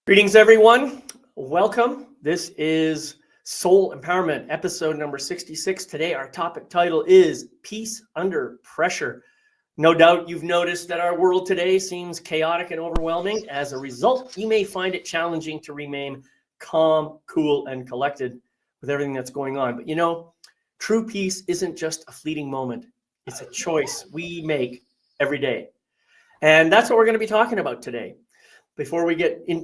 Greetings, everyone. Welcome. This is Soul Empowerment, episode number 66. Today, our topic title is Peace Under Pressure. No doubt you've noticed that our world today seems chaotic and overwhelming. As a result, you may find it challenging to remain calm, cool, and collected with everything that's going on. But you know, true peace isn't just a fleeting moment. It's a choice we make every day. And that's what we're going to be talking about today. Before we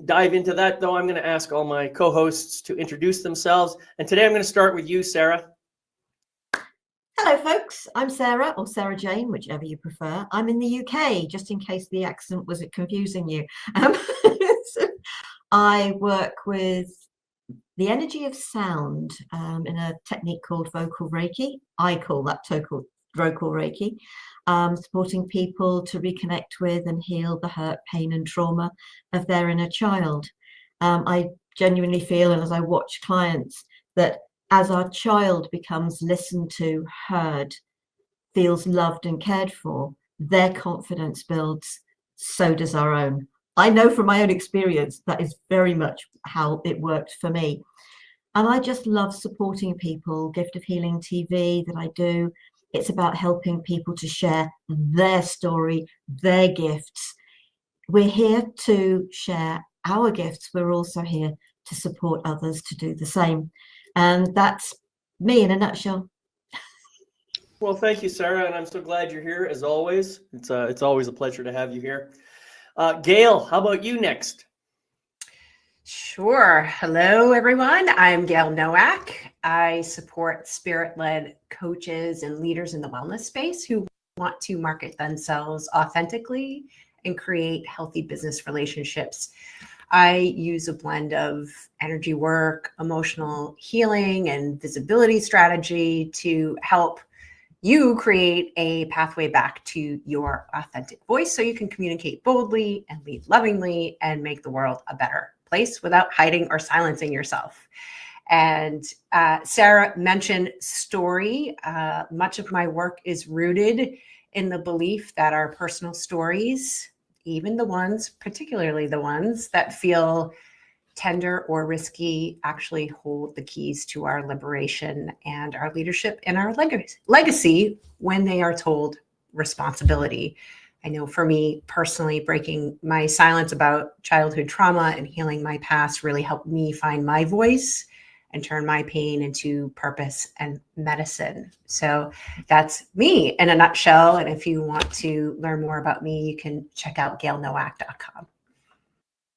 dive into that, though, I'm going to ask all my co-hosts to introduce themselves. And today I'm going to start with you, Sarah. Hello, folks. I'm Sarah, or Sarah Jane, whichever you prefer. I'm in the UK, just in case the accent was confusing you. I work with the energy of sound in a technique called vocal Reiki. I call that vocal Reiki. Supporting people to reconnect with and heal the hurt, pain and trauma of their inner child. I genuinely feel, and as I watch clients, that as our child becomes listened to, heard, feels loved and cared for, their confidence builds, so does our own. I know from my own experience that is very much how it worked for me. And I just love supporting people. Gift of Healing TV that I do, it's about helping people to share their story, their gifts. We're here to share our gifts. We're also here to support others to do the same. And that's me in a nutshell. Well, thank you, Sarah, and I'm so glad you're here as always. It's always a pleasure to have you here. Gail, how about you next? Sure. Hello, everyone. I'm Gail Nowak. I support spirit-led coaches and leaders in the wellness space who want to market themselves authentically and create healthy business relationships. I use a blend of energy work, emotional healing, and visibility strategy to help you create a pathway back to your authentic voice so you can communicate boldly and lead lovingly and make the world a better place without hiding or silencing yourself. And Sarah mentioned story. Much of my work is rooted in the belief that our personal stories, even the ones, particularly the ones that feel tender or risky, actually hold the keys to our liberation and our leadership and our legacy when they are told responsibility. I know for me personally, breaking my silence about childhood trauma and healing my past really helped me find my voice and turn my pain into purpose and medicine. So that's me in a nutshell. And if you want to learn more about me, you can check out gailnowak.com.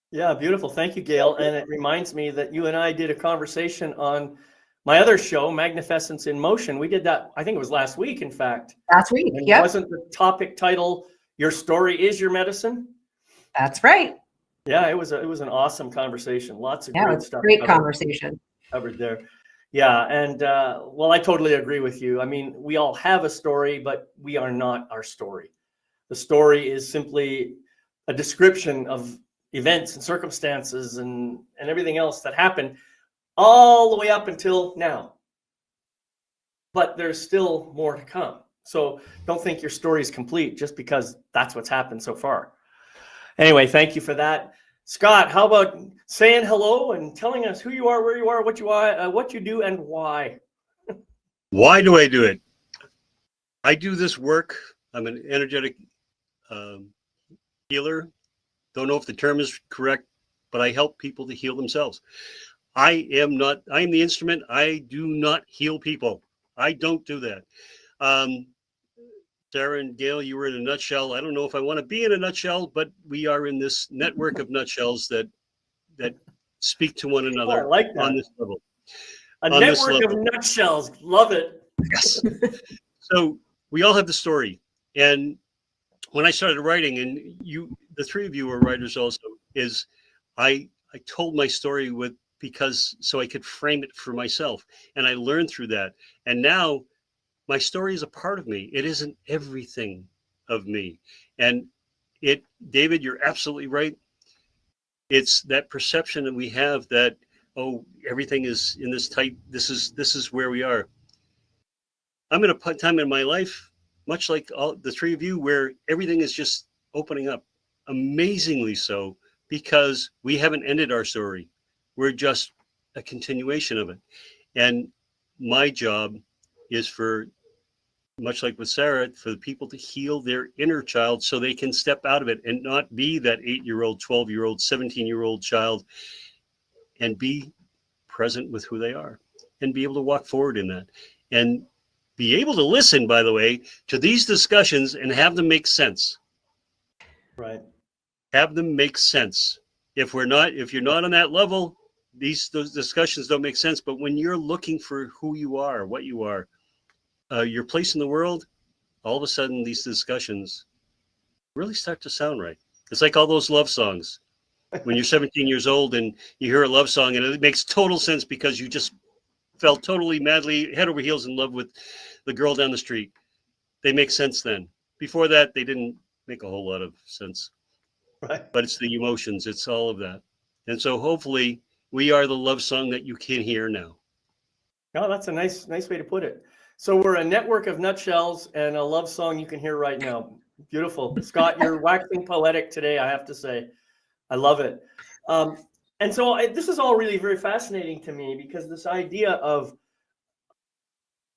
Yeah, beautiful. Thank you, Gail. And it reminds me that you and I did a conversation on my other show, Magnificence in Motion. We did that, I think it was last week, in fact. Last week, yeah. Wasn't the topic title, Your Story is Your Medicine? That's right. Yeah, it was an awesome conversation. Lots of great stuff. Great conversation. Covered there. Yeah, and well, I totally agree with you. I mean, we all have a story, but we are not our story. The story is simply a description of events and circumstances and everything else that happened all the way up until now. But there's still more to come. So don't think your story is complete just because that's what's happened so far. Anyway, thank you for that. Scott, how about saying hello and telling us who you are, where you are, what you do, and why? Why do I do it? I do this work. I'm an energetic healer. Don't know if the term is correct, but I help people to heal themselves. I am the instrument. I do not heal people. I don't do that. Sarah and Gail, you were in a nutshell. I don't know if I want to be in a nutshell, but we are in this network of nutshells that speak to one another. I like that. On this level. A network of nutshells. Love it. Yes. So we all have the story. And when I started writing, and the three of you are writers also, is I told my story so I could frame it for myself. And I learned through that. And now my story is a part of me. It isn't everything of me. And David, you're absolutely right. It's that perception that we have that, oh, everything is in this tight, this is where we are. I'm in a time in my life, much like all the three of you, where everything is just opening up, amazingly so, because we haven't ended our story. We're just a continuation of it. And my job is for, much like with Sarah, for the people to heal their inner child so they can step out of it and not be that 8-year-old, 12-year-old, 17-year-old child, and be present with who they are and be able to walk forward in that and be able to listen, by the way, to these discussions and have them make sense. Right. Have them make sense. If you're not on that level, those discussions don't make sense. But when you're looking for who you are, what you are, your place in the world, all of a sudden these discussions really start to sound right. It's like all those love songs. When you're 17 years old and you hear a love song and it makes total sense because you just fell totally madly head over heels in love with the girl down the street. They make sense then. Before that, they didn't make a whole lot of sense. Right. But it's the emotions. It's all of that. And so hopefully we are the love song that you can hear now. No, that's a nice way to put it. So we're a network of nutshells and a love song you can hear right now. Beautiful. Scott, you're waxing poetic today, I have to say. I love it. And so this is all really very fascinating to me, because this idea of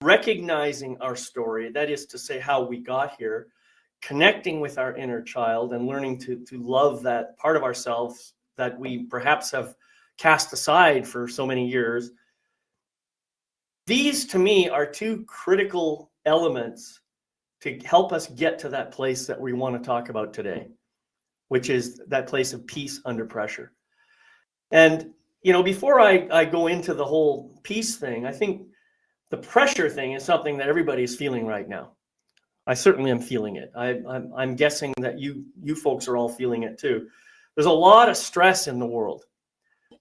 recognizing our story, that is to say how we got here, connecting with our inner child and learning to love that part of ourselves that we perhaps have cast aside for so many years. These, to me, are two critical elements to help us get to that place that we want to talk about today, which is that place of peace under pressure. And, you know, before I go into the whole peace thing, I think the pressure thing is something that everybody is feeling right now. I certainly am feeling it. I'm guessing that you folks are all feeling it too. There's a lot of stress in the world.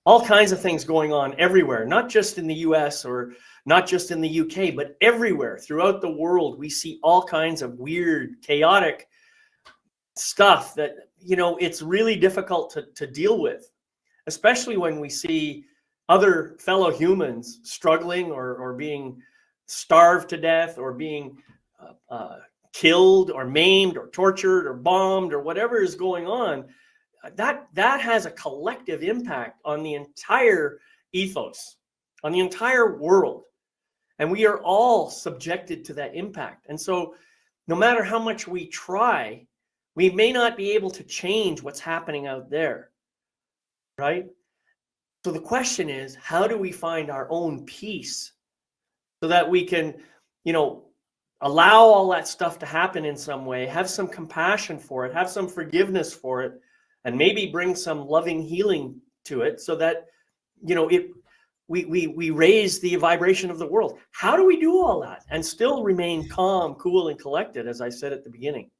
All kinds of things going on everywhere, not just in the US or not just in the UK, but everywhere throughout the world. We see all kinds of weird, chaotic stuff that, you know, it's really difficult to deal with, especially when we see other fellow humans struggling or being starved to death or being killed or maimed or tortured or bombed or whatever is going on. That has a collective impact on the entire ethos, on the entire world. And we are all subjected to that impact. And so no matter how much we try, we may not be able to change what's happening out there, right? So the question is, how do we find our own peace so that we can, you know, allow all that stuff to happen in some way, have some compassion for it, have some forgiveness for it, and maybe bring some loving healing to it so that, you know, we raise the vibration of the world. How do we do all that and still remain calm, cool, and collected, as I said at the beginning?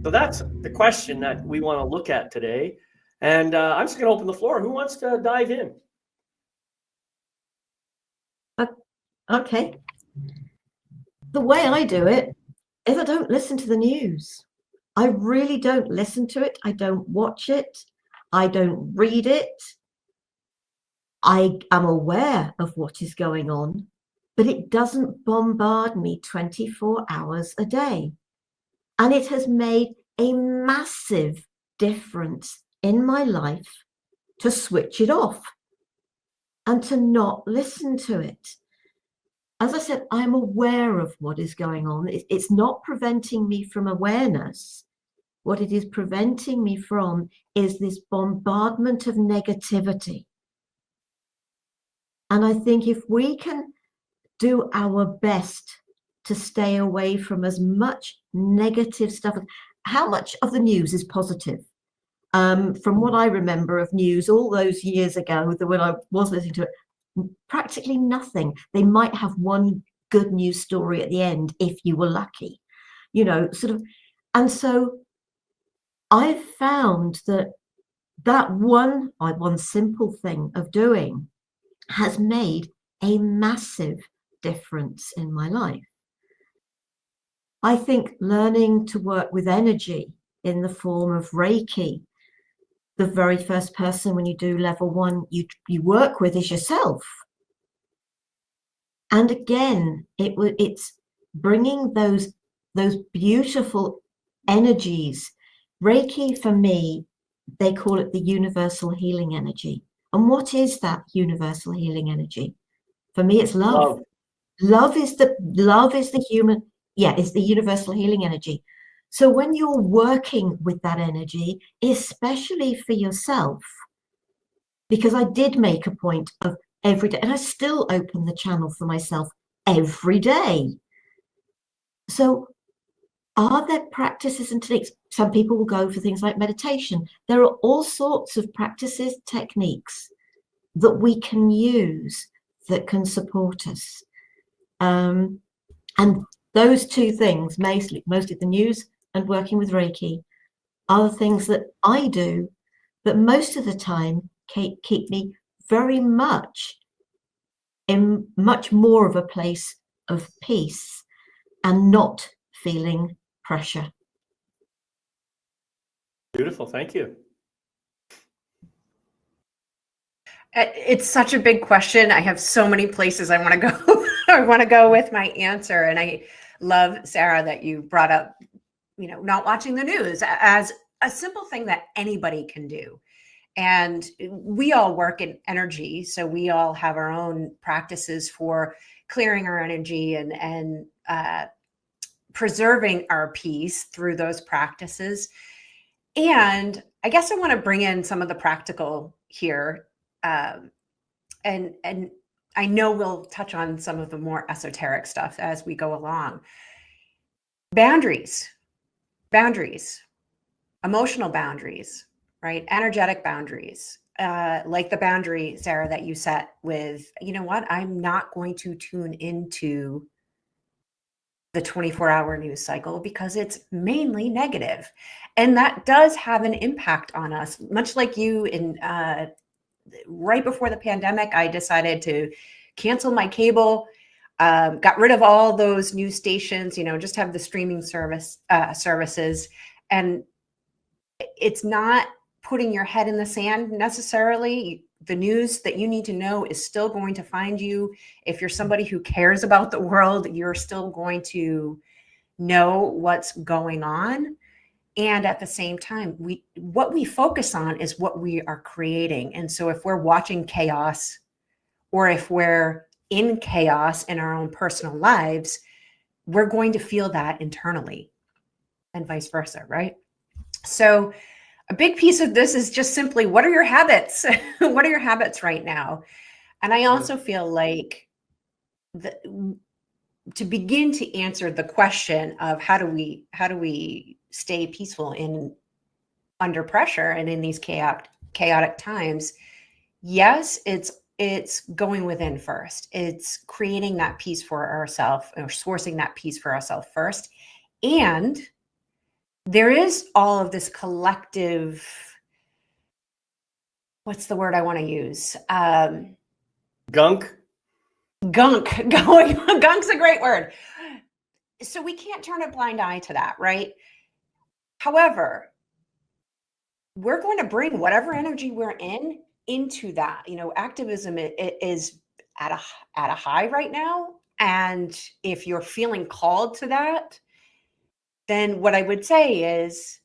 So that's the question that we want to look at today. And I'm just going to open the floor. Who wants to dive in? Okay. The way I do it is I don't listen to the news. I really don't listen to it. I don't watch it. I don't read it. I am aware of what is going on, but it doesn't bombard me 24 hours a day. And it has made a massive difference in my life to switch it off and to not listen to it. As I said, I'm aware of what is going on. It's not preventing me from awareness. What it is preventing me from is this bombardment of negativity. And I think if we can do our best to stay away from as much negative stuff, how much of the news is positive? From what I remember of news all those years ago, when I was listening to it, practically nothing. They might have one good news story at the end if you were lucky, you know, sort of. And so I've found that one simple thing of doing has made a massive difference in my life. I think learning to work with energy in the form of Reiki, the very first person when you do level 1 you work with is yourself. And again, it's bringing those beautiful energies. Reiki for me they call it the universal healing energy. And what is that universal healing energy? For me, it's love. Love is the human, it's the universal healing energy. So when you're working with that energy, especially for yourself, because I did make a point of every day, and I still open the channel for myself every day. So are there practices and techniques? Some people will go for things like meditation. There are all sorts of practices, techniques that we can use that can support us. And those two things, mostly the news and working with Reiki, are the things that I do, but most of the time keep me very much in much more of a place of peace and not feeling pressure. Beautiful. Thank you. It's such a big question. I have so many places I want to go. I want to go with my answer. And I love, Sarah, that you brought up, not watching the news as a simple thing that anybody can do. And we all work in energy. So we all have our own practices for clearing our energy and preserving our peace through those practices. And I guess I want to bring in some of the practical here. And I know we'll touch on some of the more esoteric stuff as we go along. Boundaries, emotional boundaries, right? Energetic boundaries, like the boundary, Sarah, that you set with, you know what? I'm not going to tune into the 24-hour news cycle because it's mainly negative. And that does have an impact on us, much like you in right before the pandemic, I decided to cancel my cable, got rid of all those news stations, just have the streaming services. And it's not putting your head in the sand necessarily. The news that you need to know is still going to find you. If you're somebody who cares about the world, you're still going to know what's going on. And at the same time, what we focus on is what we are creating. And so if we're watching chaos, or if we're in chaos in our own personal lives, we're going to feel that internally, and vice versa, right? So a big piece of this is just simply, what are your habits? What are your habits right now? And I also feel like to begin to answer the question of how do we stay peaceful under pressure and in these chaotic times, yes, it's going within first. It's creating that peace for ourselves, or sourcing that peace for ourselves first. And there is all of this collective, what's the word I want to use? Gunk Going on. Gunk's a great word. So we can't turn a blind eye to that, right? However, we're going to bring whatever energy we're into that. Activism is at a high right now. And if you're feeling called to that, then what I would say is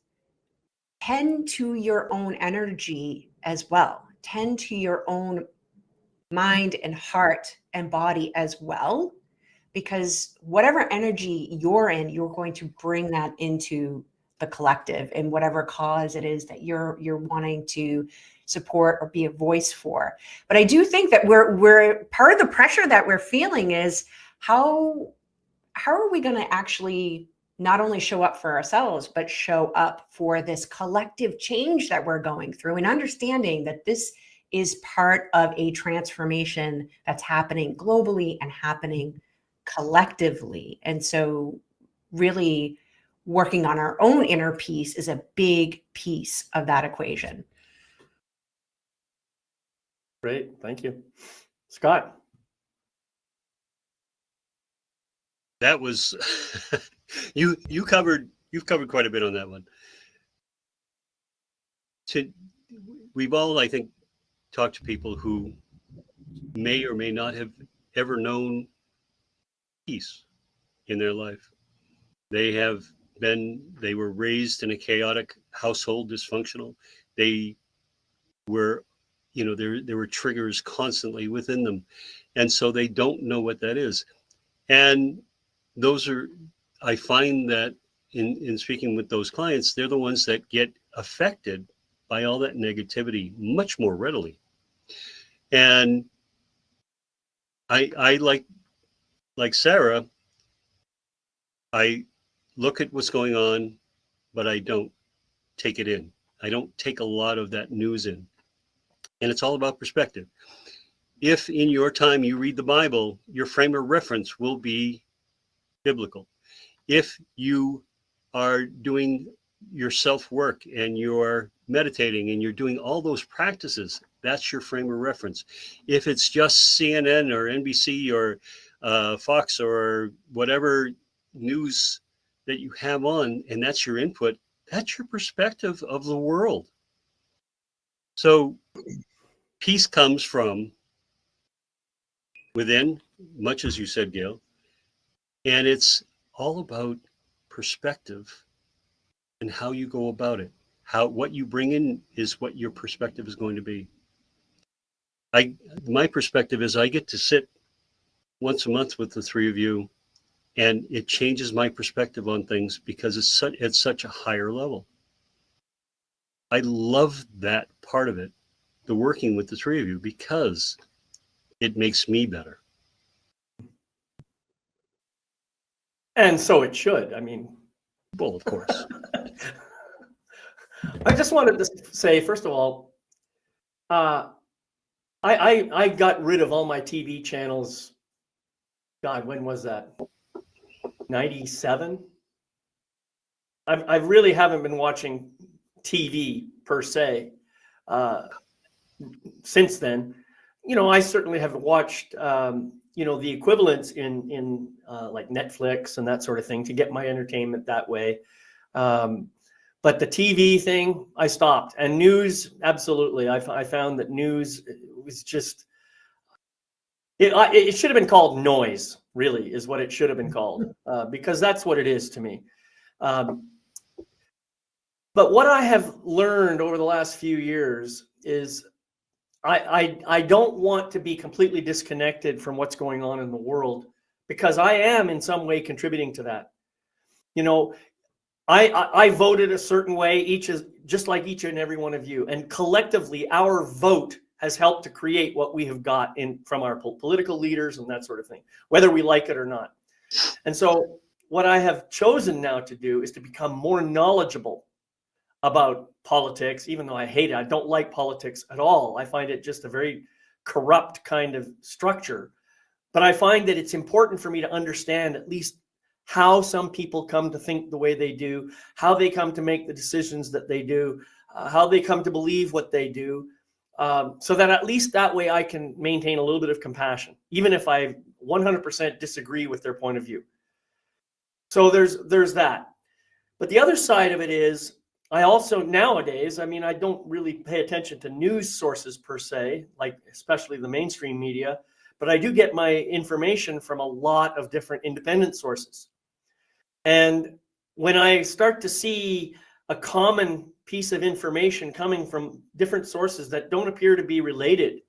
tend to your own energy as well. Tend to your own mind and heart and body as well. Because whatever energy you're in, you're going to bring that into the collective and whatever cause it is that you're wanting to support or be a voice for. But I do think that we're part of the pressure that we're feeling is how are we going to actually not only show up for ourselves, but show up for this collective change that we're going through, and understanding that this is part of a transformation that's happening globally and happening collectively. And so really working on our own inner peace is a big piece of that equation. Great. Thank you. Scott. That was you've covered quite a bit on that one. We've all, I think, talked to people who may or may not have ever known peace in their life. They were raised in a chaotic household, dysfunctional. they were, there were triggers constantly within them. And so they don't know what that is. And I find that in speaking with those clients, they're the ones that get affected by all that negativity much more readily. And I like Sarah, I look at what's going on, but I don't take it in. I don't take a lot of that news in. And it's all about perspective. If in your time you read the Bible, your frame of reference will be biblical. If you are doing your self-work and you're meditating and you're doing all those practices, that's your frame of reference. If it's just CNN or NBC or Fox or whatever news that you have on, and that's your input, that's your perspective of the world. So peace comes from within, much as you said, Gail, and it's all about perspective and how you go about it. What you bring in is what your perspective is going to be. My perspective is I get to sit once a month with the three of you, and it changes my perspective on things because it's such a higher level. I love that part of it, the working with the three of you, because it makes me better. And so it should. I mean, Well, of course. I just wanted to say, first of all, I got rid of all my TV channels. God, when was that? 97? I really haven't been watching TV per se since then. I certainly have watched the equivalents in like Netflix and that sort of thing to get my entertainment that way. But the TV thing, I stopped. And news, absolutely. I found that news was just, it should have been called noise, really, is what it should have been called, because that's what it is to me. But what I have learned over the last few years is I don't want to be completely disconnected from what's going on in the world, because I am in some way contributing to that. I voted a certain way, just like each and every one of you. And collectively, our vote has helped to create what we have got from our political leaders and that sort of thing, whether we like it or not. And so what I have chosen now to do is to become more knowledgeable about politics, even though I hate it. I don't like politics at all. I find it just a very corrupt kind of structure. But I find that it's important for me to understand at least how some people come to think the way they do, how they come to make the decisions that they do, how they come to believe what they do, so that at least that way I can maintain a little bit of compassion, even if I 100% disagree with their point of view. So there's that. But the other side of it is, I also nowadays, I don't really pay attention to news sources per se, like especially the mainstream media, but I do get my information from a lot of different independent sources. And when I start to see a common piece of information coming from different sources that don't appear to be related,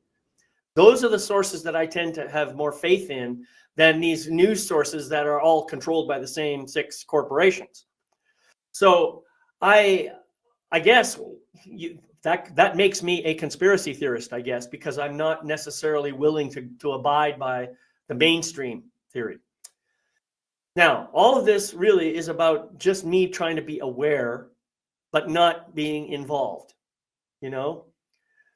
those are the sources that I tend to have more faith in than these news sources that are all controlled by the same 6 corporations. So I guess that makes me a conspiracy theorist, I guess, because I'm not necessarily willing to abide by the mainstream theory. Now, all of this really is about just me trying to be aware, but not being involved,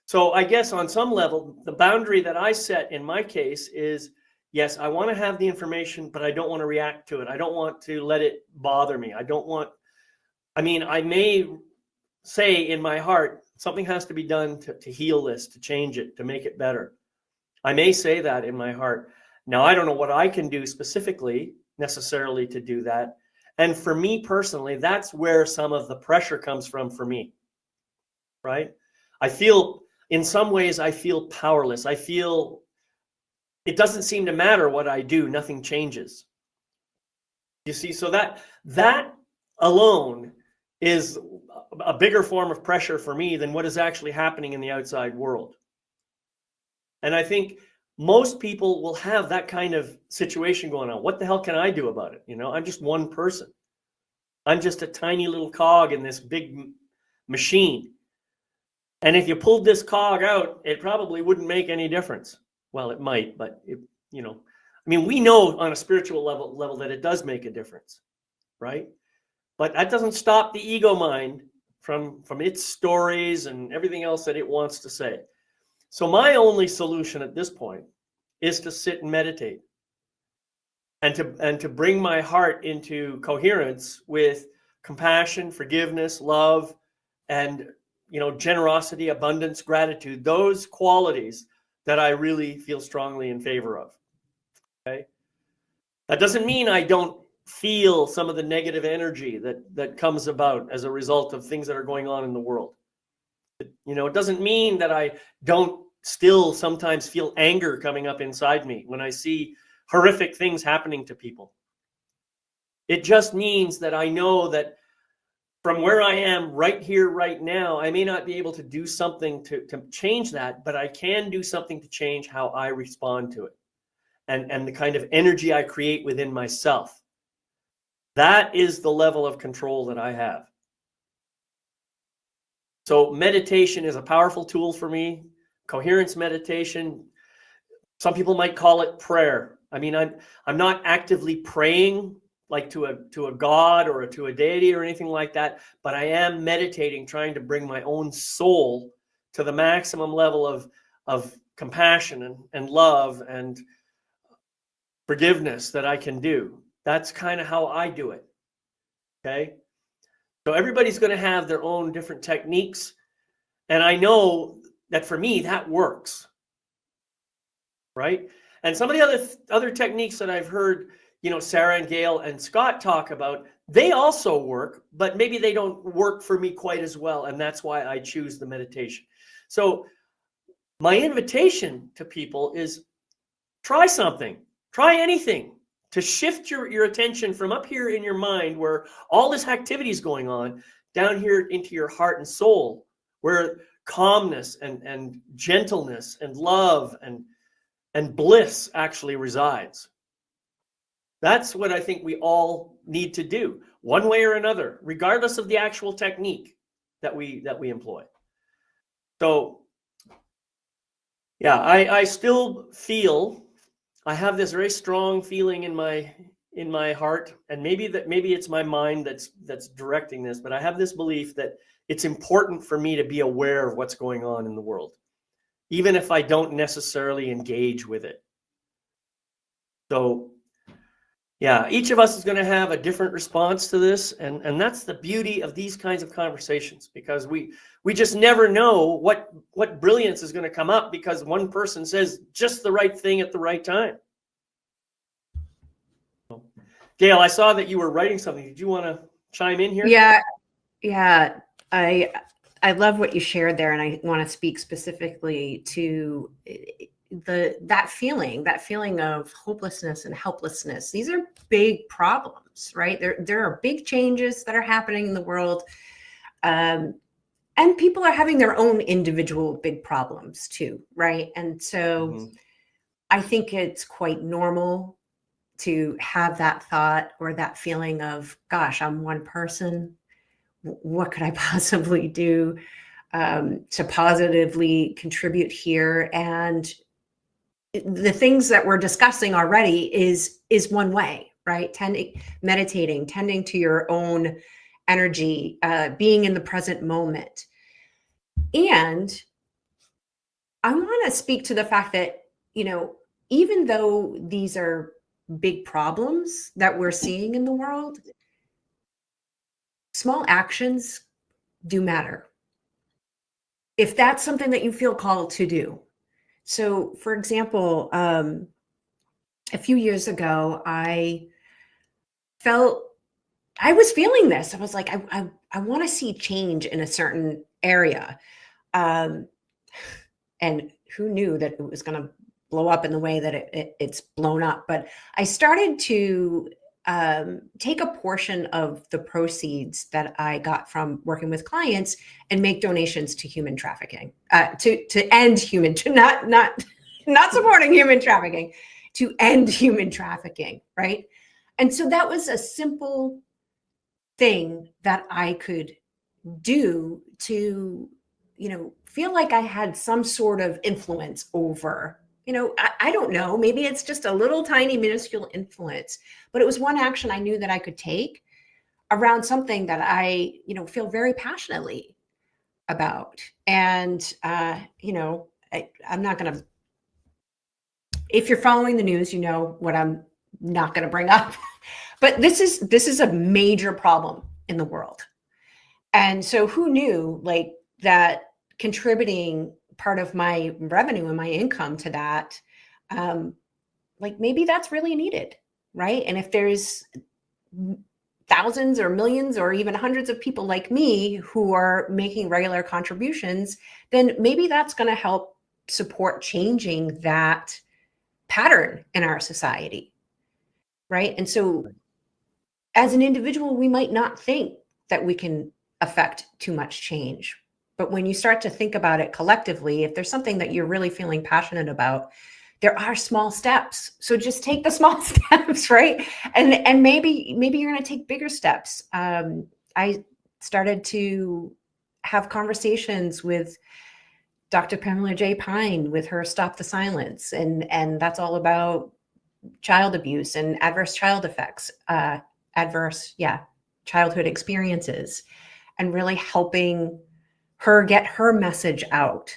So I guess on some level, the boundary that I set in my case is, yes, I want to have the information, but I don't want to react to it. I don't want to let it bother me. I may say in my heart, something has to be done to heal this, to change it, to make it better. I may say that in my heart. Now, I don't know what I can do specifically necessarily to do that. And for me personally, that's where some of the pressure comes from for me, right? In some ways, I feel powerless. I feel it doesn't seem to matter what I do. Nothing changes. You see, so that alone is a bigger form of pressure for me than what is actually happening in the outside world. And I think most people will have that kind of situation going on. What the hell can I do about it? You know, I'm just one person. I'm just a tiny little cog in this big machine. And if you pulled this cog out, it probably wouldn't make any difference. Well, it might, but you know, I mean, we know on a spiritual level that it does make a difference, right? But that doesn't stop the ego mind from its stories and everything else that it wants to say. So my only solution at this point is to sit and meditate, and to bring my heart into coherence with compassion, forgiveness, love, and, you know, generosity, abundance, gratitude, those qualities that I really feel strongly in favor of. Okay. That doesn't mean I don't feel some of the negative energy that comes about as a result of things that are going on in the world. You know, it doesn't mean that I don't still sometimes feel anger coming up inside me when I see horrific things happening to people. It just means that I know that from where I am right here, right now, I may not be able to do something to change that, but I can do something to change how I respond to it, and the kind of energy I create within myself. That is the level of control that I have. So meditation is a powerful tool for me. Coherence meditation, some people might call it prayer. I mean, I'm not actively praying like to a god or to a deity or anything like that, but I am meditating, trying to bring my own soul to the maximum level of compassion and love and forgiveness that I can do. That's kind of how I do it. Okay. So everybody's going to have their own different techniques. And I know that for me, that works. Right. And some of the other techniques that I've heard, you know, Sarah and Gail and Scott talk about, they also work, but maybe they don't work for me quite as well. And that's why I choose the meditation. So my invitation to people is try something, try anything to shift your attention from up here in your mind where all this activity is going on down here into your heart and soul, where calmness and gentleness and love and bliss actually resides. That's what I think we all need to do, one way or another, regardless of the actual technique that we employ. So, yeah, I still feel I have this very strong feeling in my heart, and maybe it's my mind that's directing this, but I have this belief that it's important for me to be aware of what's going on in the world, even if I don't necessarily engage with it. So, yeah, each of us is going to have a different response to this, and that's the beauty of these kinds of conversations, because we just never know what brilliance is going to come up because one person says just the right thing at the right time. Gail, I saw that you were writing something. Did you want to chime in here? Yeah. I love what you shared there, and I want to speak specifically to that feeling of hopelessness and helplessness. These are big problems, right? There are big changes that are happening in the world, and people are having their own individual big problems too, right? And so I think it's quite normal to have that thought or that feeling of, gosh, I'm one person. What could I possibly do to positively contribute here? And the things that we're discussing already is one way, right? Meditating, tending to your own energy, being in the present moment. And I want to speak to the fact that, you know, even though these are big problems that we're seeing in the world, small actions do matter. If that's something that you feel called to do. So, for example, a few years ago, I was feeling this. I was like, I want to see change in a certain area. And who knew that it was going to blow up in the way that it's blown up. But I started to take a portion of the proceeds that I got from working with clients and make donations to human trafficking, to end human, to not supporting human trafficking, to end human trafficking, right? And so that was a simple thing that I could do to, feel like I had some sort of influence over, I don't know, maybe it's just a little tiny minuscule influence, but it was one action I knew that I could take around something that I, feel very passionately about. And, I'm not going to, if you're following the news, you know what I'm not going to bring up, but this is a major problem in the world. And so who knew that contributing part of my revenue and my income to that, maybe that's really needed, right? And if there's thousands or millions or even hundreds of people like me who are making regular contributions, then maybe that's going to help support changing that pattern in our society, right? And so as an individual, we might not think that we can affect too much change. But when you start to think about it collectively, if there's something that you're really feeling passionate about, there are small steps. So just take the small steps, right? And maybe you're going to take bigger steps. I started to have conversations with Dr. Pamela J. Pine with her Stop the Silence. And that's all about child abuse and adverse child effects, childhood experiences, and really helping her get her message out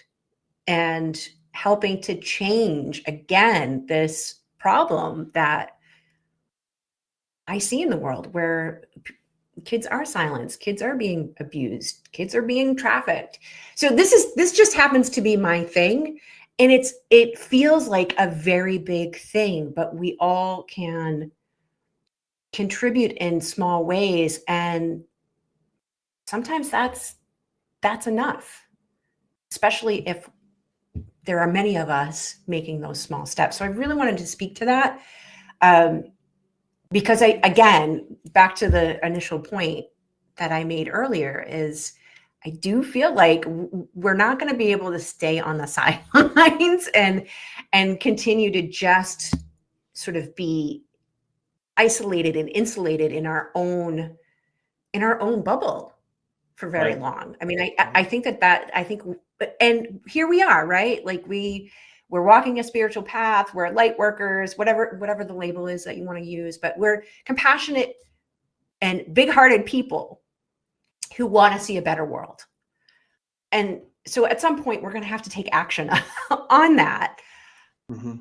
and helping to change again this problem that I see in the world where kids are silenced, kids are being abused, kids are being trafficked. So this just happens to be my thing. And it feels like a very big thing, but we all can contribute in small ways. And sometimes that's enough, especially if there are many of us making those small steps. So I really wanted to speak to that because again, back to the initial point that I made earlier is I do feel like we're not going to be able to stay on the sidelines and continue to just sort of be isolated and insulated in our own bubble for very long. I mean, I think and here we are, right? Like we're walking a spiritual path, we're light workers, whatever the label is that you want to use, but we're compassionate and big-hearted people who want to see a better world. And so at some point we're going to have to take action on that. Mm-hmm.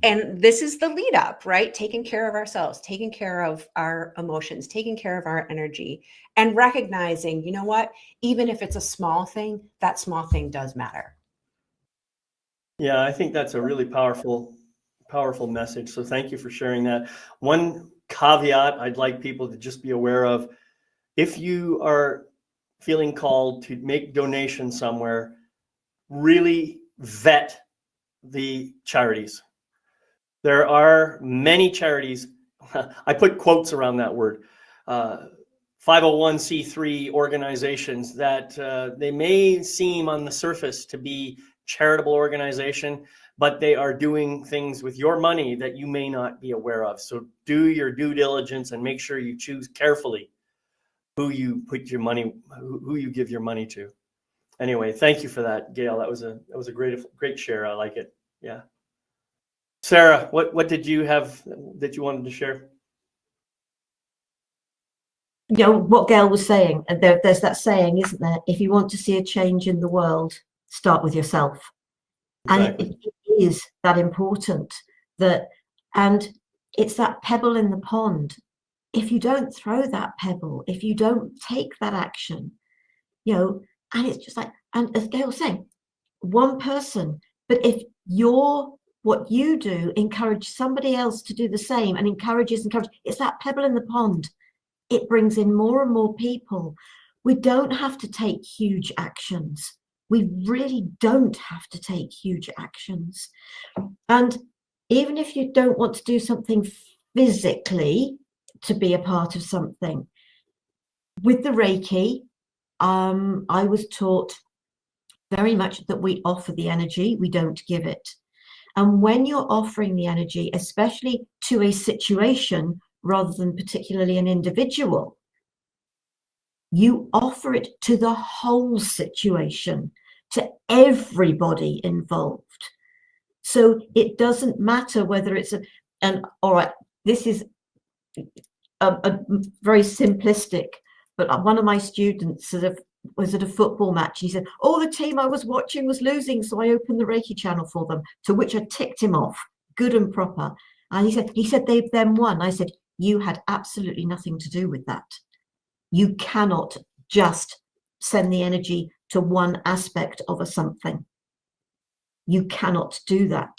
And this is the lead up, right? Taking care of ourselves, taking care of our emotions, taking care of our energy, and recognizing, you know what, even if it's a small thing, that small thing does matter. Yeah, I think that's a really powerful message. So thank you for sharing that. One caveat I'd like people to just be aware of, if you are feeling called to make donations somewhere, really vet the charities. There are many charities, I put quotes around that word, 501c3 organizations that they may seem on the surface to be charitable organization, but they are doing things with your money that you may not be aware of. So do your due diligence and make sure you choose carefully who you put your money, who you give your money to. Anyway, thank you for that, Gail. That was a great share. I like it. Yeah. Sarah, what did you have that you wanted to share? You know, what Gail was saying, there's that saying, isn't there? If you want to see a change in the world, start with yourself. Exactly. And it is that important and it's that pebble in the pond. If you don't throw that pebble, if you don't take that action, and it's just like, and as Gail was saying, one person, but if what you do encourage somebody else to do the same and encourages, it's that pebble in the pond. It brings in more and more people. We don't have to take huge actions. We really don't have to take huge actions. And even if you don't want to do something physically, to be a part of something. With the Reiki, I was taught very much that we offer the energy, we don't give it. And when you're offering the energy, especially to a situation rather than particularly an individual, you offer it to the whole situation, to everybody involved. So it doesn't matter whether it's all right, this is a very simplistic, but one of my students sort of was at a football match. He said, oh, the team I was watching was losing, so I opened the Reiki channel for them, to which I ticked him off, good and proper. And he said they've then won. I said, you had absolutely nothing to do with that. You cannot just send the energy to one aspect of a something. You cannot do that.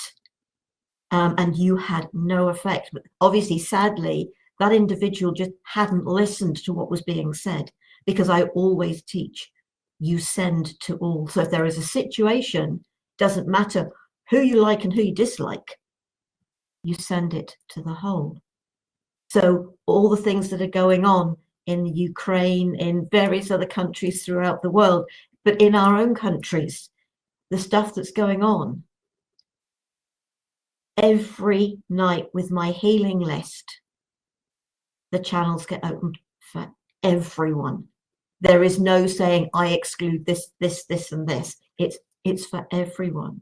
And you had no effect. But obviously, sadly, that individual just hadn't listened to what was being said, because I always teach you send to all. So if there is a situation, doesn't matter who you like and who you dislike, you send it to the whole. So all the things that are going on in Ukraine, in various other countries throughout the world, but in our own countries, the stuff that's going on, every night with my healing list, the channels get opened for everyone. There is no saying I exclude this, and this. It's for everyone.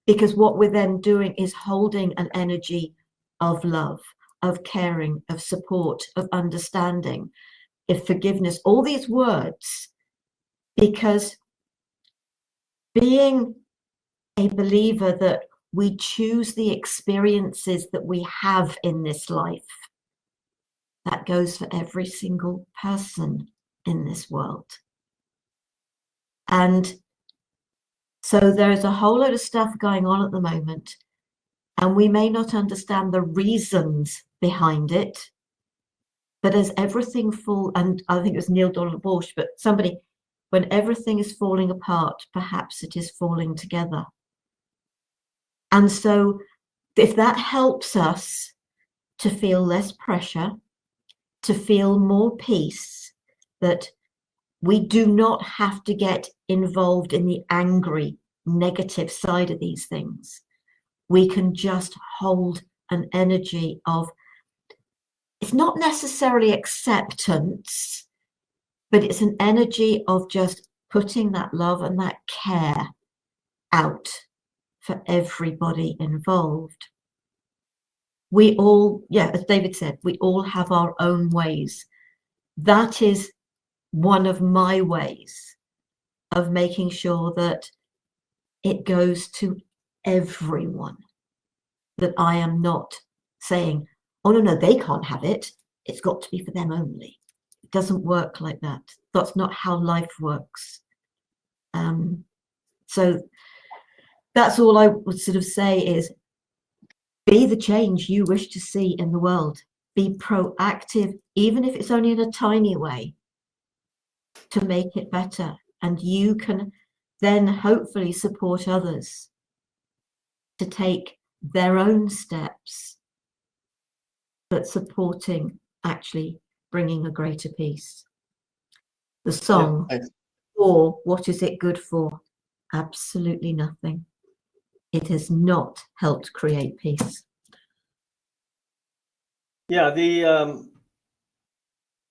Because what we're then doing is holding an energy of love, of caring, of support, of understanding, of forgiveness, all these words. Because being a believer that we choose the experiences that we have in this life, that goes for every single person in this world. And so there's a whole lot of stuff going on at the moment, and we may not understand the reasons behind it, but as everything and I think it was Neil Donald Walsh, but somebody, when everything is falling apart, perhaps it is falling together. And so if that helps us to feel less pressure, to feel more peace, that we do not have to get involved in the angry, negative side of these things. We can just hold an energy of, it's not necessarily acceptance, but it's an energy of just putting that love and that care out for everybody involved. We all, as David said, we all have our own ways. That is one of my ways of making sure that it goes to everyone, that I am not saying, oh, no, they can't have it. It's got to be for them only. It doesn't work like that. That's not how life works. So that's all I would sort of say is, be the change you wish to see in the world. Be proactive, even if it's only in a tiny way, to make it better. And you can then hopefully support others to take their own steps, but supporting actually bringing a greater peace. The song, or what is it good for? Absolutely nothing. It has not helped create peace. Yeah, the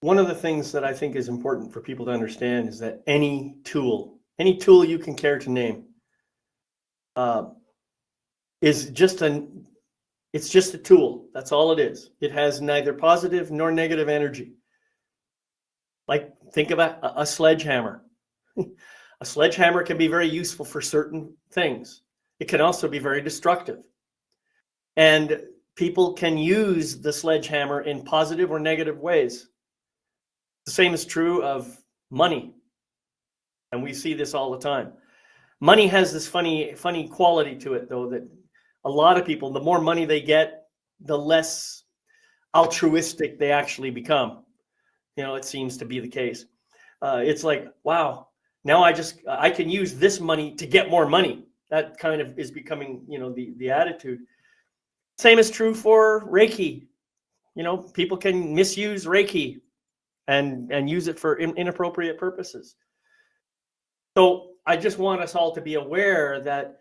one of the things that I think is important for people to understand is that any tool you can care to name, is just it's just a tool. That's all it is. It has neither positive nor negative energy. Like, think about a sledgehammer. A sledgehammer can be very useful for certain things. It can also be very destructive. And people can use the sledgehammer in positive or negative ways. The same is true of money. And we see this all the time. Money has this funny quality to it, though, that a lot of people, the more money they get, the less altruistic they actually become. It seems to be the case. It's like, wow, now I can use this money to get more money. That kind of is becoming, the attitude. Same is true for Reiki. people can misuse Reiki and use it for inappropriate purposes. So I just want us all to be aware that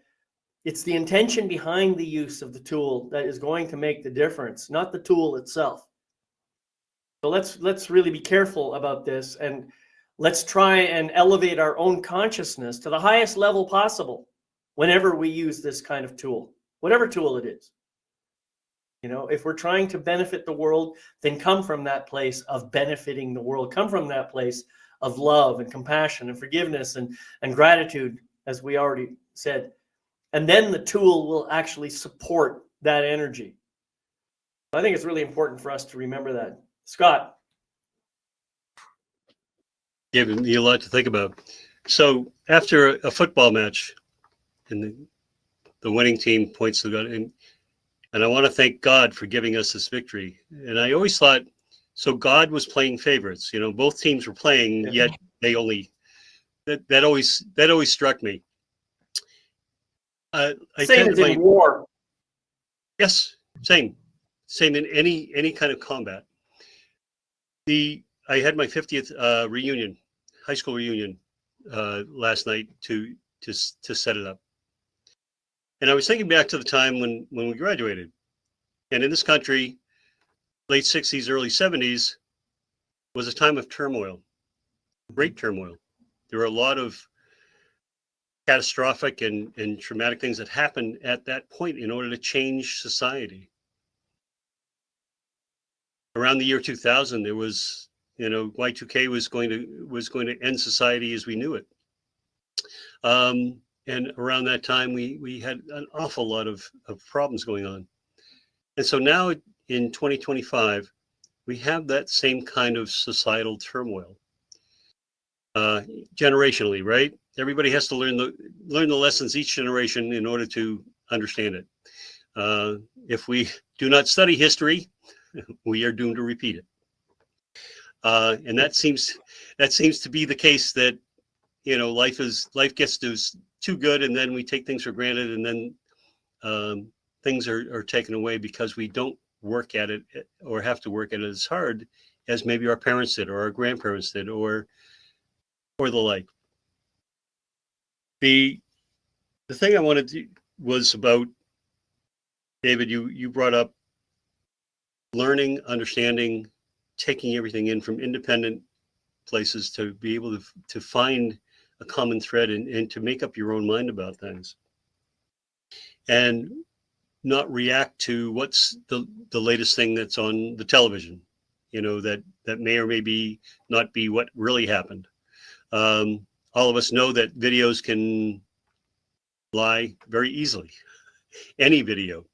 it's the intention behind the use of the tool that is going to make the difference, not the tool itself. So let's really be careful about this, and let's try and elevate our own consciousness to the highest level possible whenever we use this kind of tool, whatever tool it is. If we're trying to benefit the world, then come from that place of benefiting the world. Come from that place of love and compassion and forgiveness and gratitude, as we already said. And then the tool will actually support that energy. I think it's really important for us to remember that. Scott. Giving me a lot to think about. So after a football match, and the winning team points to God, and I want to thank God for giving us this victory. And I always thought, so God was playing favorites. Both teams were playing, yet they only. That always struck me. I same as in war. Yes, same in any kind of combat. I had my 50th reunion, high school reunion, last night to set it up, and I was thinking back to the time when we graduated, and in this country, late 60s, early 70s was a time of turmoil, great turmoil. There were a lot of catastrophic and traumatic things that happened at that point in order to change society. Around the year 2000, there was, Y2K was going to end society as we knew it. And around that time, we had an awful lot of problems going on. And so now in 2025, we have that same kind of societal turmoil. Generationally, right? Everybody has to learn the lessons each generation in order to understand it. If we do not study history, we are doomed to repeat it. And that seems to be the case, that life gets too good, and then we take things for granted, and then things are taken away because we don't work at it or have to work at it as hard as maybe our parents did or our grandparents did or the like. The thing I wanted to was about, David, you brought up learning, understanding, taking everything in from independent places to be able to find a common thread and to make up your own mind about things and not react to what's the latest thing that's on the television, that may or may be not be what really happened. All of us know that videos can lie very easily. Any video.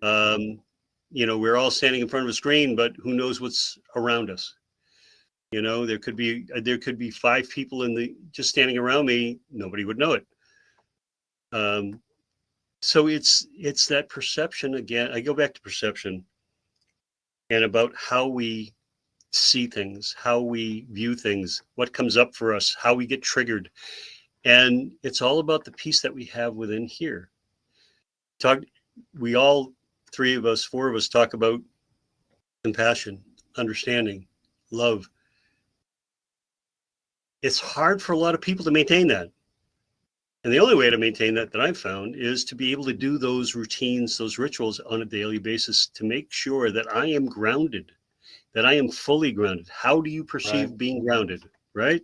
We're all standing in front of a screen, but who knows what's around us? There could be 5 people just standing around me. Nobody would know it. So it's that perception again. I go back to perception and about how we see things, how we view things, what comes up for us, how we get triggered. And it's all about the peace that we have within here. We all, 3 of us, 4 of us, talk about compassion, understanding, love. It's hard for a lot of people to maintain that. And the only way to maintain that I've found is to be able to do those routines, those rituals on a daily basis to make sure that I am grounded, that I am fully grounded. How do you perceive being grounded, right?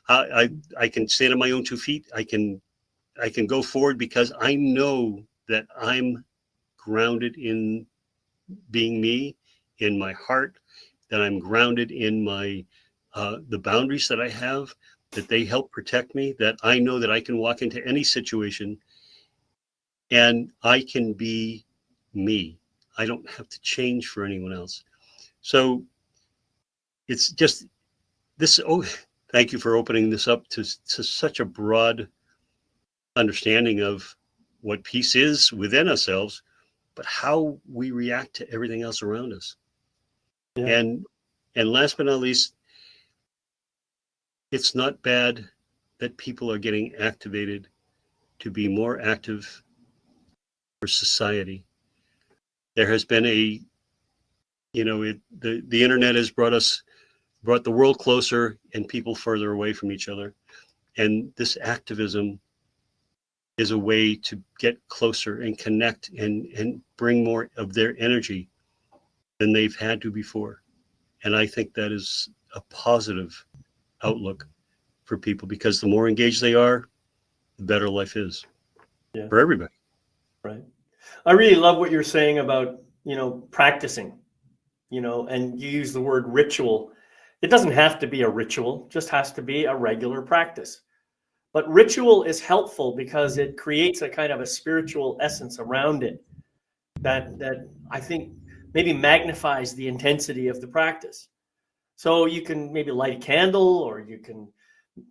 I can stand on my own 2 feet. I can go forward because I know that I'm grounded in being me, in my heart, that I'm grounded in my the boundaries that I have, that they help protect me, that I know that I can walk into any situation and I can be me. I don't have to change for anyone else. So it's just this. Oh, thank you for opening this up to such a broad understanding of what peace is within ourselves, but how we react to everything else around us. Yeah. And last but not least, it's not bad that people are getting activated to be more active for society. There has been a The internet has brought the world closer and people further away from each other. And this activism is a way to get closer and connect and bring more of their energy than they've had to before. And I think that is a positive outlook for people, because the more engaged they are, the better life is for everybody. Right. I really love what you're saying about, practicing, and you use the word ritual. It doesn't have to be a ritual, just has to be a regular practice. But ritual is helpful because it creates a kind of a spiritual essence around it that I think maybe magnifies the intensity of the practice. So you can maybe light a candle, or you can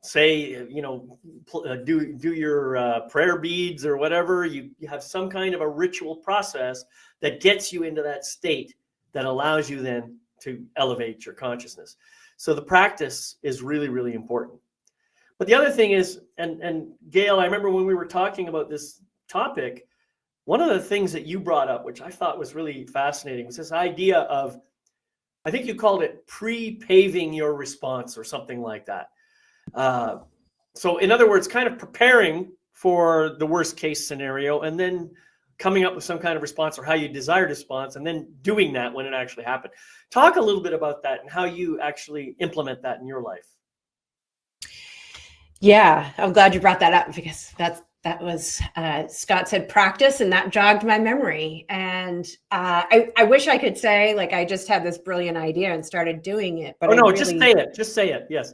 say, do your prayer beads or whatever. You have some kind of a ritual process that gets you into that state that allows you then to elevate your consciousness. So the practice is really, really important. But the other thing is, and Gail, I remember when we were talking about this topic, one of the things that you brought up, which I thought was really fascinating, was this idea of, I think you called it pre-paving your response or something like that. So in other words, kind of preparing for the worst case scenario and then coming up with some kind of response, or how you desire response, and then doing that when it actually happened. Talk a little bit about that and how you actually implement that in your life. Yeah, I'm glad you brought that up, because that was Scott said practice, and that jogged my memory. And I wish I could say like I just had this brilliant idea and started doing it. But just say it. Just say it. Yes.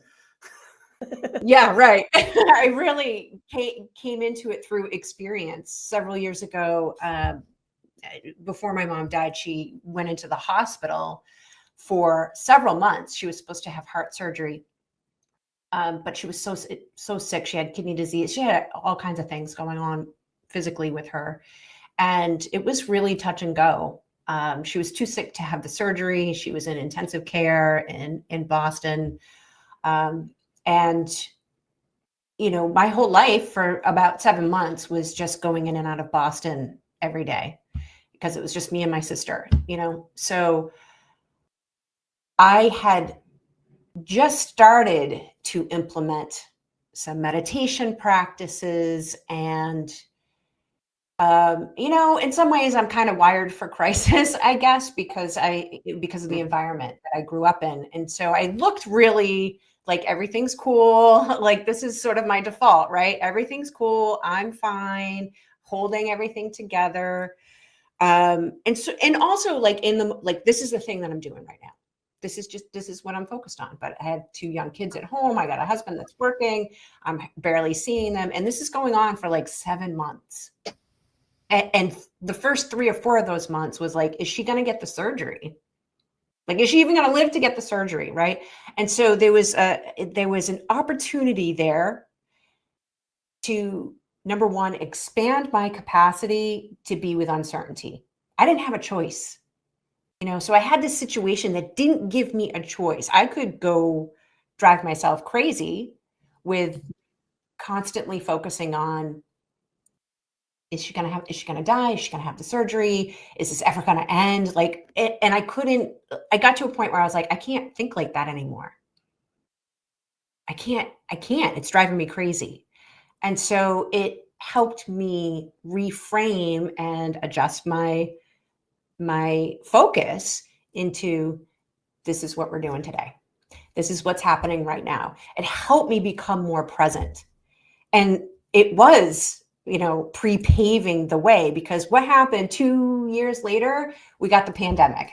Yeah, right. I really came into it through experience. Several years ago, before my mom died, she went into the hospital for several months. She was supposed to have heart surgery. But she was so sick. She had kidney disease. She had all kinds of things going on physically with her. And it was really touch and go. She was too sick to have the surgery. She was in intensive care in Boston. And, my whole life for about 7 months was just going in and out of Boston every day, because it was just me and my sister, So I had just started to implement some meditation practices, and in some ways I'm kind of wired for crisis, I guess, because of the environment that I grew up in. And so I looked really like everything's cool. Like this is sort of my default, right? Everything's cool. I'm fine, holding everything together. And also like this is the thing that I'm doing right now. This is what I'm focused on. But I had 2 young kids at home. I got a husband that's working. I'm barely seeing them. And this is going on for like 7 months. And the first 3 or 4 of those months was like, is she going to get the surgery? Like, is she even going to live to get the surgery? Right. And so there was an opportunity there to, number one, expand my capacity to be with uncertainty. I didn't have a choice. So I had this situation that didn't give me a choice. I could go drive myself crazy with constantly focusing on, is she going to die? Is she going to have the surgery? Is this ever going to end? And I got to a point where I was like, I can't think like that anymore. I can't, it's driving me crazy. And so it helped me reframe and adjust my focus into, this is what we're doing today. This is what's happening right now. It helped me become more present. And it was, pre-paving the way, because what happened 2 years later, we got the pandemic.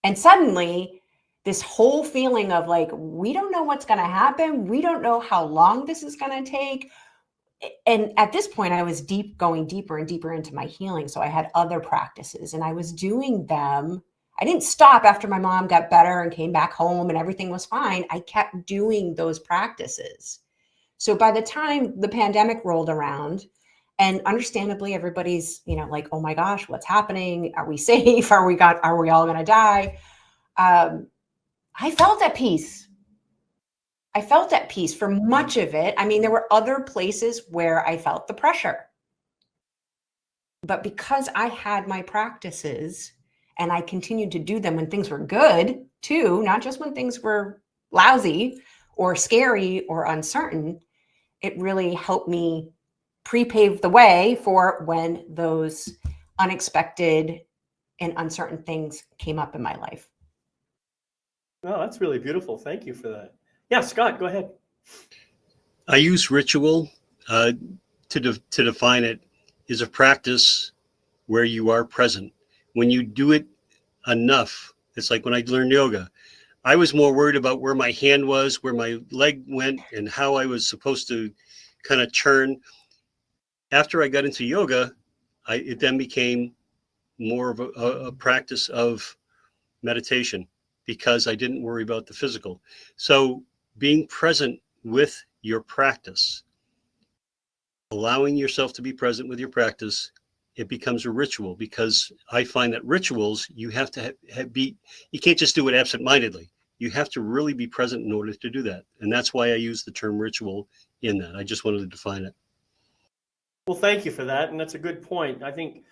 And suddenly this whole feeling of like, we don't know what's going to happen. We don't know how long this is going to take. And at this point, I was going deeper and deeper into my healing. So I had other practices and I was doing them. I didn't stop after my mom got better and came back home and everything was fine. I kept doing those practices. So by the time the pandemic rolled around, and understandably, everybody's, like, oh my gosh, what's happening? Are we safe? Are we all going to die? I felt at peace. I felt at peace for much of it. I mean, there were other places where I felt the pressure. But because I had my practices And I continued to do them when things were good too, not just when things were lousy or scary or uncertain. It really helped me pre-pave the way for when those unexpected and uncertain things came up in my life. Oh, that's really beautiful. Thank you for that. Yeah, Scott, go ahead. I use ritual to define it is a practice where you are present. When you do it enough, it's like when I learned yoga. I was more worried about where my hand was, where my leg went, and how I was supposed to kind of turn. After I got into yoga, it then became more of a practice of meditation because I didn't worry about the physical. So being present with your practice, allowing yourself to be present with your practice, it becomes a ritual, because I find that rituals, you have to you can't just do it absentmindedly. You have to really be present in order to do that. And that's why I use the term ritual in that. I just wanted to define it. Well, thank you for that. And that's a good point. I think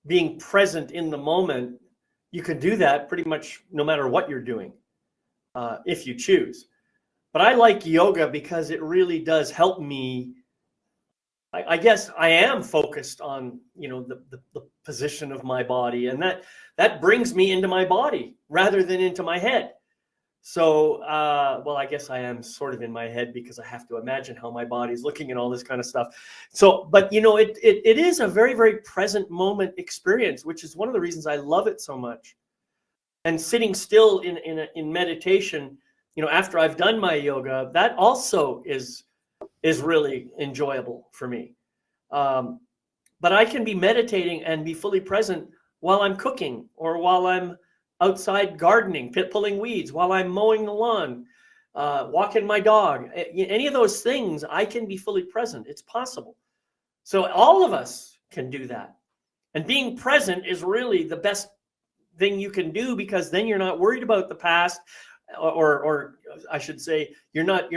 being present in the moment, you can do that pretty much no matter what you're doing, if you choose. But I like yoga because it really does help me. I guess I am focused on, the position of my body, and that brings me into my body rather than into my head. So, well, I guess I am sort of in my head because I have to imagine how my body's looking and all this kind of stuff. So, but it is a very, very present moment experience, which is one of the reasons I love it so much. And sitting still in meditation, after I've done my yoga, that also is really enjoyable for me. But I can be meditating and be fully present while I'm cooking, or while I'm outside gardening, pulling weeds, while I'm mowing the lawn, walking my dog. Any of those things, I can be fully present. It's possible. So all of us can do that. And being present is really the best thing you can do, because then you're not worried about the past, or I should say, you're not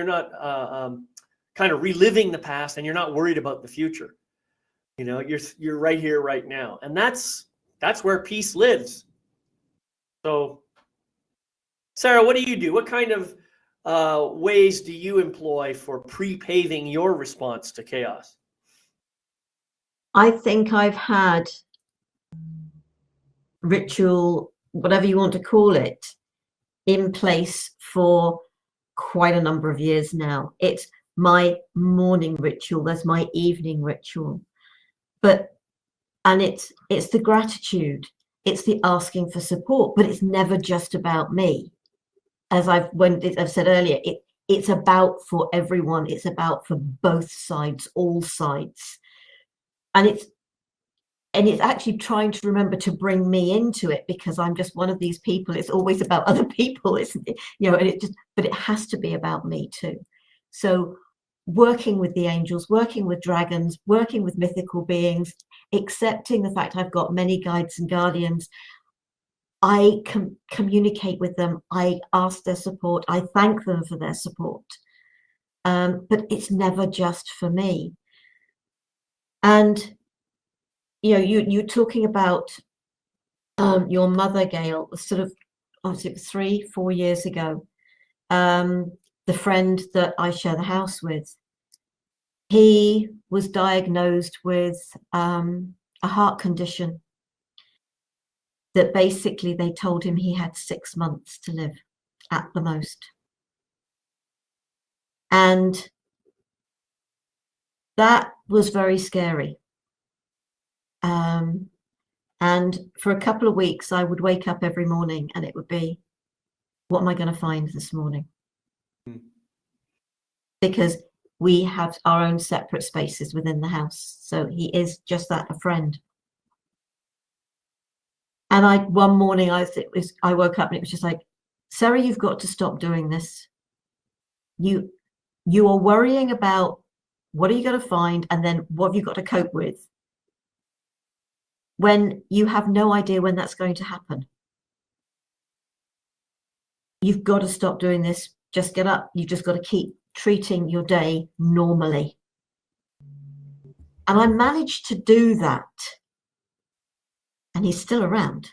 kind of reliving the past, and you're not worried about the future. You're right here, right now, and that's where peace lives. So, Sarah, what do you do? What kind of ways do you employ for pre-paving your response to chaos? I think I've had ritual, whatever you want to call it, in place for quite a number of years now. It's my morning ritual, there's my evening ritual. And it's the gratitude, it's the asking for support, but it's never just about me. As I've said earlier, it's about for everyone. It's about for both sides, all sides, and it's actually trying to remember to bring me into it, because I'm just one of these people. It's always about other people, isn't it? But it has to be about me too. So working with the angels, working with dragons, working with mythical beings, accepting the fact I've got many guides and guardians. I can communicate with them. I ask their support. I thank them for their support. But it's never just for me. And you're talking about your mother, Gail, sort of, obviously it was 3-4 years ago. The friend that I share the house with, he was diagnosed with a heart condition that basically they told him he had 6 months to live at the most. And that was very scary. And for a couple of weeks, I would wake up every morning and it would be, what am I going to find this morning? Because we have our own separate spaces within the house. So he is just that, a friend. And one morning I woke up and it was just like, Sarah, you've got to stop doing this. You are worrying about what are you going to find, and then what have you got to cope with, when you have no idea when that's going to happen. You've got to stop doing this. Just get up. You've just got to keep treating your day normally. And I managed to do that. And he's still around.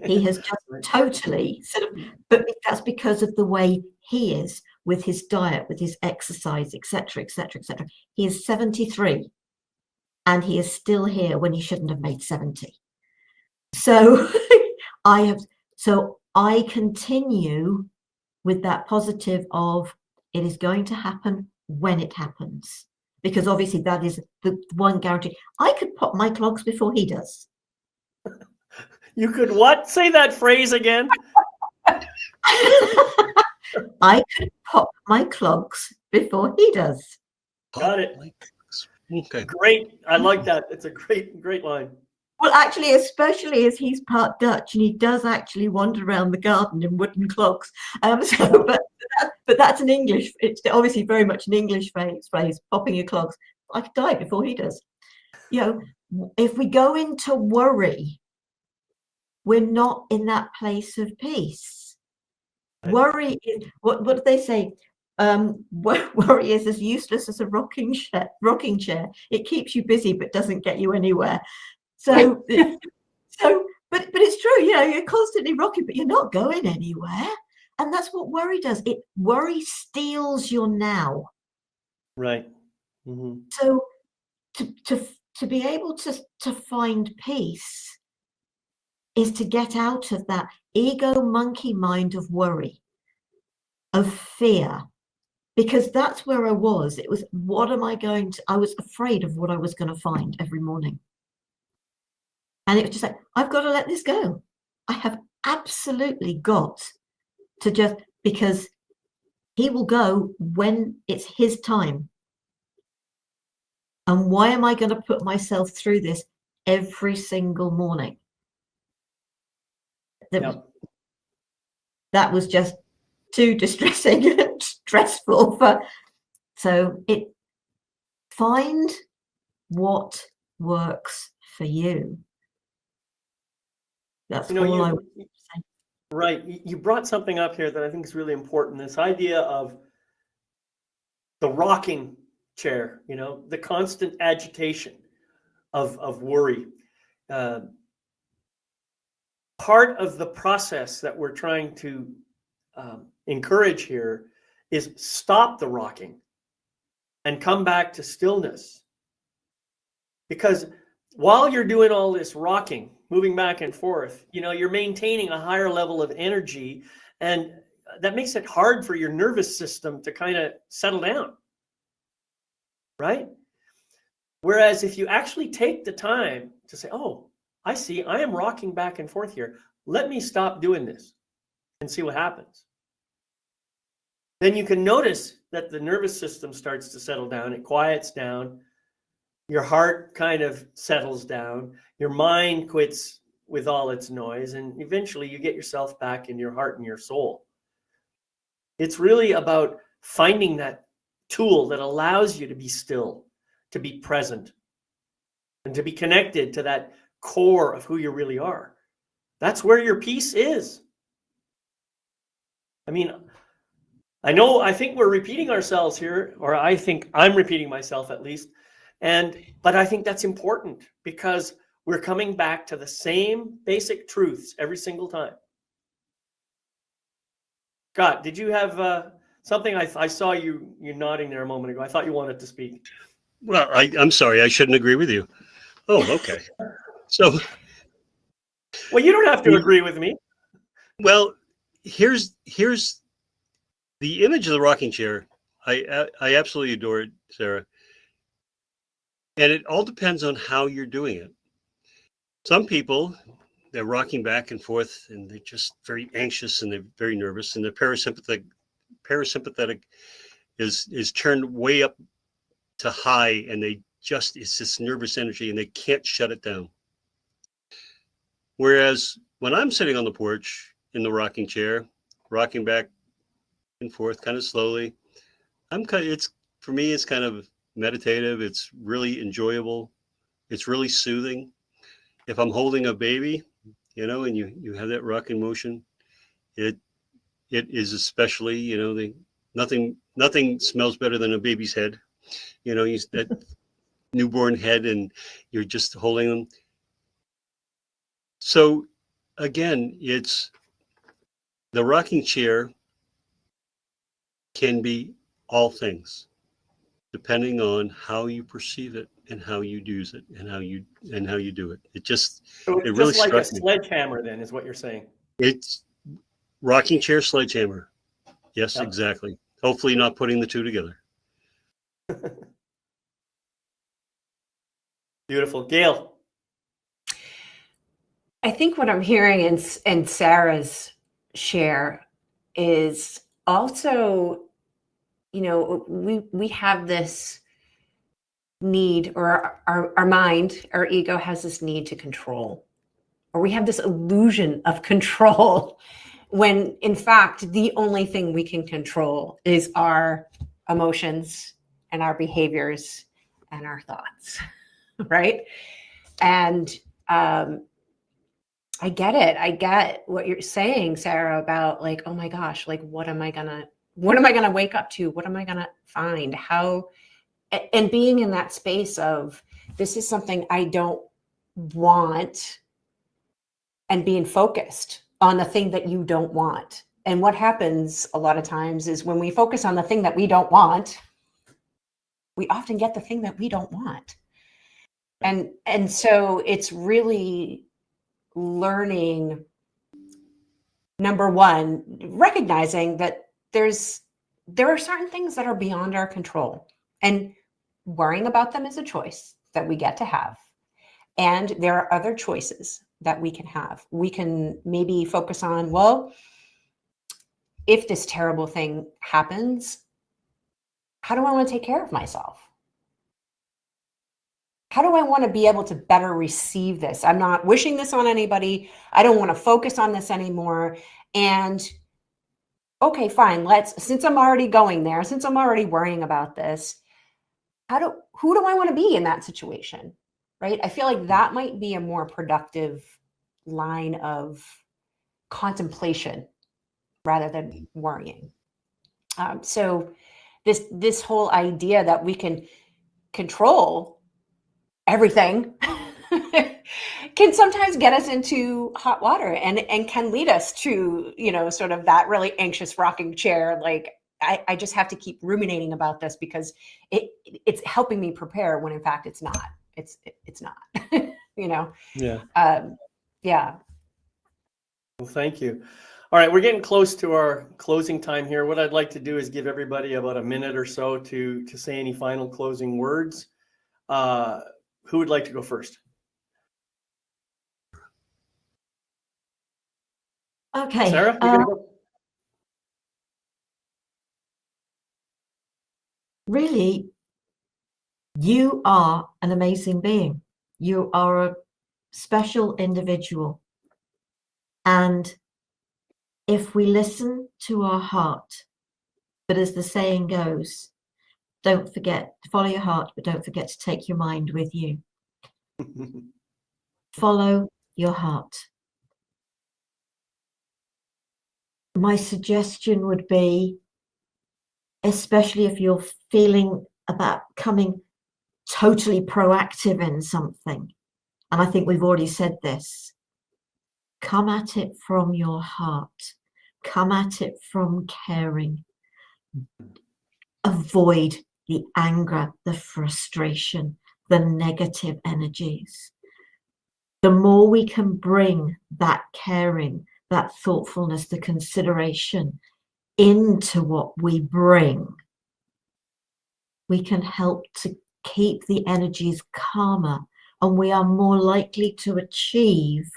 He has just totally sort of, but that's because of the way he is with his diet, with his exercise, etc., etc., etc. He is 73 and he is still here when he shouldn't have made 70. So I continue with that positive of it is going to happen when it happens, because obviously that is the one guarantee. I could pop my clogs before he does. You could what? Say that phrase again. I could pop my clogs before he does. Got it. Okay. Great. I like that. It's a great line. Well, actually, especially as he's part Dutch and he does actually wander around the garden in wooden clogs. But that's an English. It's obviously very much an English phrase. Popping your clogs. I could die before he does. If we go into worry, we're not in that place of peace. Right. Worry is what do they say? Worry is as useless as a rocking chair. It keeps you busy but doesn't get you anywhere. So but it's true. You're constantly rocking, but you're not going anywhere. And that's what worry does. Worry steals your now. Right. Mm-hmm. So to be able to find peace is to get out of that ego monkey mind of worry, of fear, because that's where I was. It was, I was afraid of what I was going to find every morning. And it was just like, I've got to let this go. I have absolutely got to just, because he will go when it's his time. And why am I going to put myself through this every single morning? That was just too distressing and stressful. So find what works for you. That's all I would say. Right. You brought something up here that I think is really important. This idea of the rocking chair, the constant agitation of worry. Part of the process that we're trying to encourage here is stop the rocking and come back to stillness. Because while you're doing all this rocking, moving back and forth, you're maintaining a higher level of energy, and that makes it hard for your nervous system to kind of settle down, right? Whereas if you actually take the time to say, oh, I see, I am rocking back and forth here. Let me stop doing this and see what happens. Then you can notice that the nervous system starts to settle down. It quiets down. Your heart kind of settles down. Your mind quits with all its noise. And eventually you get yourself back in your heart and your soul. It's really about finding that tool that allows you to be still, to be present, and to be connected to that core of who you really are. That's where your peace is. I mean, I think we're repeating ourselves here, or I think I'm repeating myself at least. But I think that's important because we're coming back to the same basic truths every single time. Scott, did you have something? I saw you nodding there a moment ago. I thought you wanted to speak. Well, I'm sorry. I shouldn't agree with you. Oh, okay. So, well, you don't have to agree with me. Well, here's the image of the rocking chair. I absolutely adore it, Sarah. And it all depends on how you're doing it. Some people, they're rocking back and forth and they're just very anxious and they're very nervous, and the parasympathetic is turned way up to high, and it's this nervous energy and they can't shut it down. Whereas when I'm sitting on the porch in the rocking chair, rocking back and forth kind of slowly, for me, it's kind of meditative. It's really enjoyable. It's really soothing. If I'm holding a baby, and you have that rocking motion, it is especially, nothing smells better than a baby's head. That newborn head, and you're just holding them. So again, it's the rocking chair can be all things, depending on how you perceive it and how you use it and how you do it. So It it's really just like a struck me. sledgehammer, then, is what you're saying. It's rocking chair sledgehammer. Yes, Yep. exactly. Hopefully not putting the two together. Beautiful. Gail. I think what I'm hearing in Sarah's share is also, we have this need, or our mind, our ego has this need to control, or we have this illusion of control when in fact the only thing we can control is our emotions and our behaviors and our thoughts, right? And I get it. I get what you're saying, Sarah, about like, oh my gosh, like what am I gonna wake up to? What am I gonna find? How, and being in that space of this is something I don't want, and being focused on the thing that you don't want. And what happens a lot of times is when we focus on the thing that we don't want, we often get the thing that we don't want. And so it's really learning, number one, recognizing that there are certain things that are beyond our control, and worrying about them is a choice that we get to have. And there are other choices that we can have. We can maybe focus on, well, if this terrible thing happens, how do I want to take care of myself? How do I want to be able to better receive this? I'm not wishing this on anybody. I don't want to focus on this anymore. And okay, fine. Since I'm already going there, since I'm already worrying about this, who do I want to be in that situation? Right? I feel like that might be a more productive line of contemplation rather than worrying. So this whole idea that we can control everything can sometimes get us into hot water and can lead us to, sort of that really anxious rocking chair. Like I just have to keep ruminating about this because it's helping me prepare when in fact it's not. It's not. Yeah. Yeah. Well, thank you. All right, we're getting close to our closing time here. What I'd like to do is give everybody about a minute or so to say any final closing words. Who would like to go first? Okay. Sarah, you gonna go? Really, you are an amazing being. You are a special individual. And if we listen to our heart, but as the saying goes, don't forget to follow your heart, but don't forget to take your mind with you. Follow your heart. My suggestion would be, especially if you're feeling about coming totally proactive in something, and I think we've already said this, come at it from your heart. Come at it from caring. Avoid the anger, the frustration, the negative energies. The more we can bring that caring, that thoughtfulness, the consideration into what we bring, we can help to keep the energies calmer, and we are more likely to achieve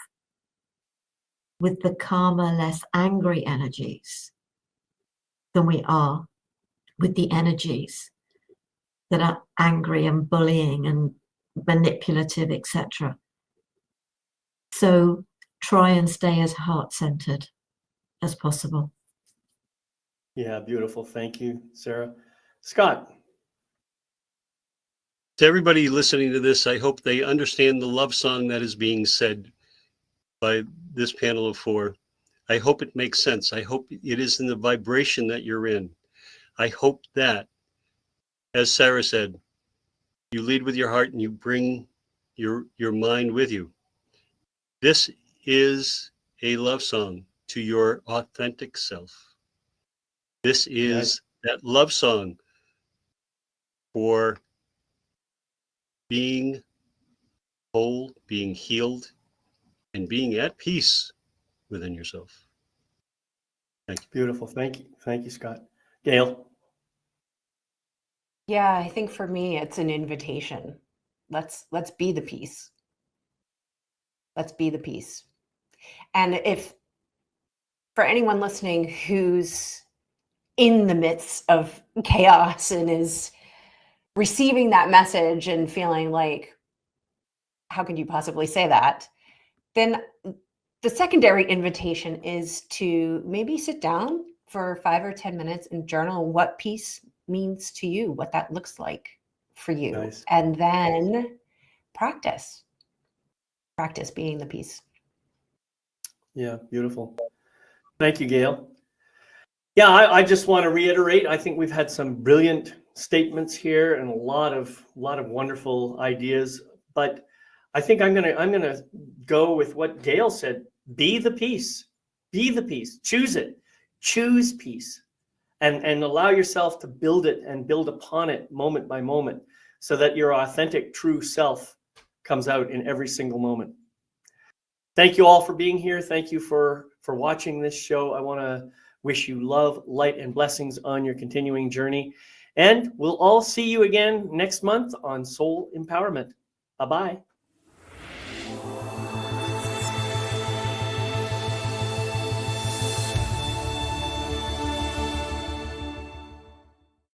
with the calmer, less angry energies than we are with the energies that are angry and bullying and manipulative, etc. So try and stay as heart-centered as possible. Yeah, beautiful. Thank you, Sarah. Scott. To everybody listening to this, I hope they understand the love song that is being said by this panel of four. I hope it makes sense. I hope it is in the vibration that you're in. I hope that, as Sarah said, you lead with your heart and you bring your mind with you. This is a love song to your authentic self. This is that love song for being whole, being healed, and being at peace within yourself. Thank you. Beautiful. Thank you. Thank you, Scott. Gail. Yeah, I think for me, it's an invitation. Let's be the peace. Let's be the peace. And if for anyone listening who's in the midst of chaos and is receiving that message and feeling like, how could you possibly say that? Then the secondary invitation is to maybe sit down for 5 or 10 minutes and journal what peace means to you, what that looks like for you. Nice. And then practice being the peace. Yeah, beautiful. Thank you, Gail. Yeah, I just want to reiterate, I think we've had some brilliant statements here and a lot of wonderful ideas, but I think I'm gonna go with what Gail said. Be the peace. Be the peace. Choose it. Choose peace. And allow yourself to build it and build upon it moment by moment so that your authentic true self comes out in every single moment. Thank you all for being here. Thank you for watching this show. I want to wish you love, light, and blessings on your continuing journey. And we'll all see you again next month on Soul Empowerment. Bye-bye.